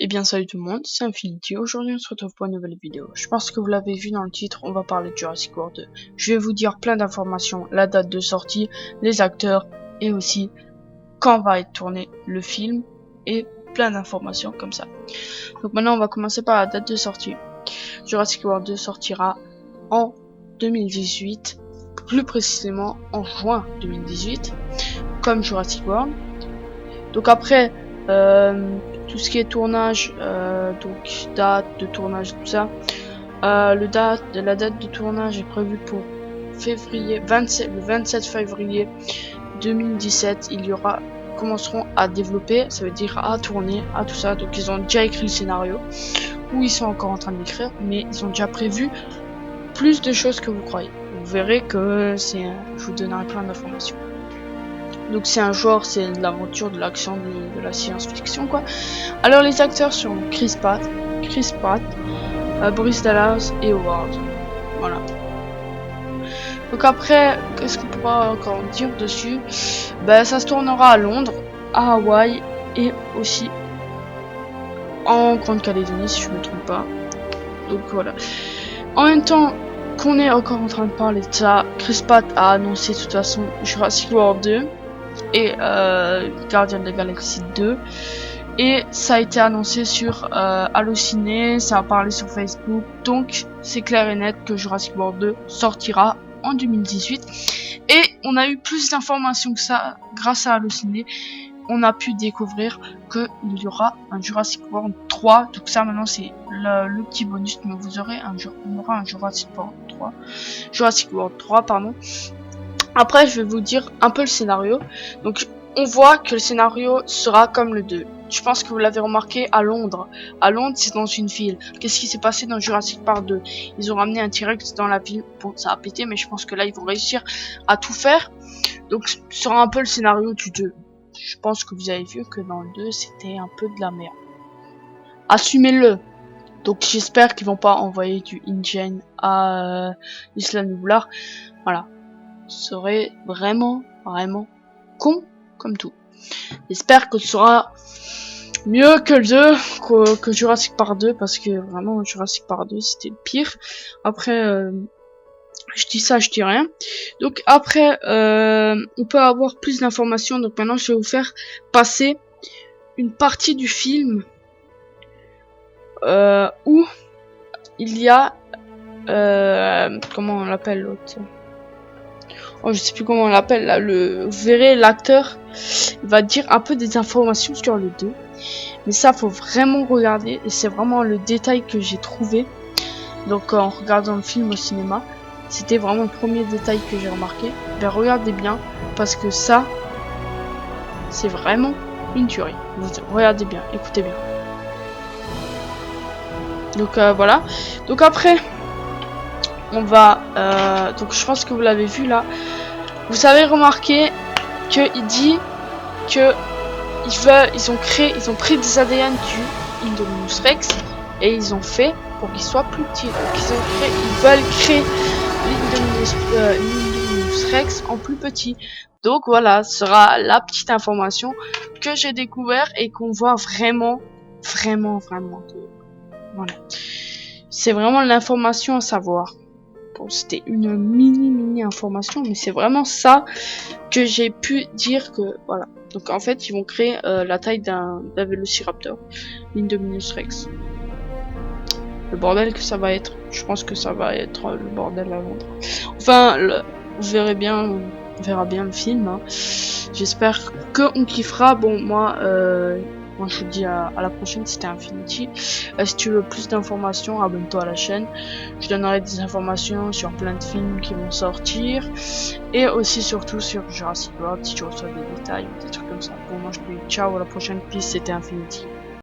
bien salut tout le monde, c'est Infinity. Aujourd'hui on se retrouve pour une nouvelle vidéo. Je pense que vous l'avez vu dans le titre, on va parler de Jurassic World 2. Je vais vous dire plein d'informations, la date de sortie, les acteurs et aussi quand va être tourné le film et plein d'informations comme ça. Donc maintenant on va commencer par la date de sortie. Jurassic World 2 sortira en 2018, plus précisément en juin 2018, comme Jurassic World. Donc après tout ce qui est tournage, donc date de tournage, tout ça, la date de tournage est prévue pour le 27 février 2017. Commenceront à développer, ça veut dire à tourner, à tout ça. Donc ils ont déjà écrit le scénario, ou ils sont encore en train de l'écrire, mais ils ont déjà prévu plus de choses que vous croyez. Vous verrez que je vous donnerai plein d'informations. Donc c'est un genre, c'est de l'aventure, de l'action, de la science-fiction quoi. Alors les acteurs sont Chris Pratt, Bryce Dallas et Howard. Voilà. Donc après, qu'est-ce qu'on pourra encore dire dessus? Ben ça se tournera à Londres, à Hawaï et aussi en Grande-Calédonie si je me trompe pas. Donc voilà. En même temps qu'on est encore en train de parler de ça, Chris Pratt a annoncé de toute façon Jurassic World 2 et Guardians of the Galaxy 2, et ça a été annoncé sur Allociné, ça a parlé sur Facebook, donc c'est clair et net que Jurassic World 2 sortira en 2018. Et on a eu plus d'informations que ça grâce à Allociné. On a pu découvrir qu'il y aura un Jurassic World 3, donc ça maintenant c'est le petit bonus, mais vous aurez on aura un Jurassic World 3 pardon. Après, je vais vous dire un peu le scénario. Donc, on voit que le scénario sera comme le 2. Je pense que vous l'avez remarqué à Londres. À Londres, c'est dans une ville. Qu'est-ce qui s'est passé dans Jurassic Park 2? Ils ont ramené un T-Rex dans la ville. Bon, ça a pété, mais je pense que là, ils vont réussir à tout faire. Donc, ce sera un peu le scénario du 2. Je pense que vous avez vu que dans le 2, c'était un peu de la merde. Assumez-le. Donc, j'espère qu'ils vont pas envoyer du InGen à Isla Nublar. Voilà. Serait vraiment con comme tout. J'espère que ce sera mieux que le 2, que Jurassic Park 2, parce que vraiment Jurassic Park 2 c'était le pire. Après je dis ça, je dis rien. Donc après on peut avoir plus d'informations. Donc maintenant je vais vous faire passer une partie du film où il y a comment on l'appelle l'autre? Oh, je sais plus comment on l'appelle là. Vous verrez l'acteur, il va dire un peu des informations sur le 2. Mais ça, faut vraiment regarder. Et c'est vraiment le détail que j'ai trouvé. Donc en regardant le film au cinéma, c'était vraiment le premier détail que j'ai remarqué. Ben regardez bien, parce que ça, c'est vraiment une tuerie. Regardez bien, écoutez bien. Donc voilà. Donc après, on va donc je pense que vous l'avez vu là. Vous avez remarqué que il dit que ils ont pris des ADN du Indominus Rex et ils ont fait pour qu'il soit plus petit. Donc ils veulent créer l'Indominus Rex en plus petit. Donc voilà, ce sera la petite information que j'ai découvert et qu'on voit vraiment. Voilà. C'est vraiment l'information à savoir. Bon, c'était une mini information, mais c'est vraiment ça que j'ai pu dire que voilà. Donc en fait, ils vont créer la taille d'un Velociraptor, l'Indominus Rex. Le bordel que ça va être. Je pense que ça va être le bordel à Londres. Enfin, vous verrez bien, on verra bien le film. Hein. J'espère qu'on kiffera. Bon, moi je vous dis à la prochaine, c'était Infinity. Si tu veux plus d'informations, abonne-toi à la chaîne. Je donnerai des informations sur plein de films qui vont sortir. Et aussi surtout sur Jurassic World, si tu reçois des détails ou des trucs comme ça. Bon, moi je te dis ciao, à la prochaine. Peace, c'était Infinity.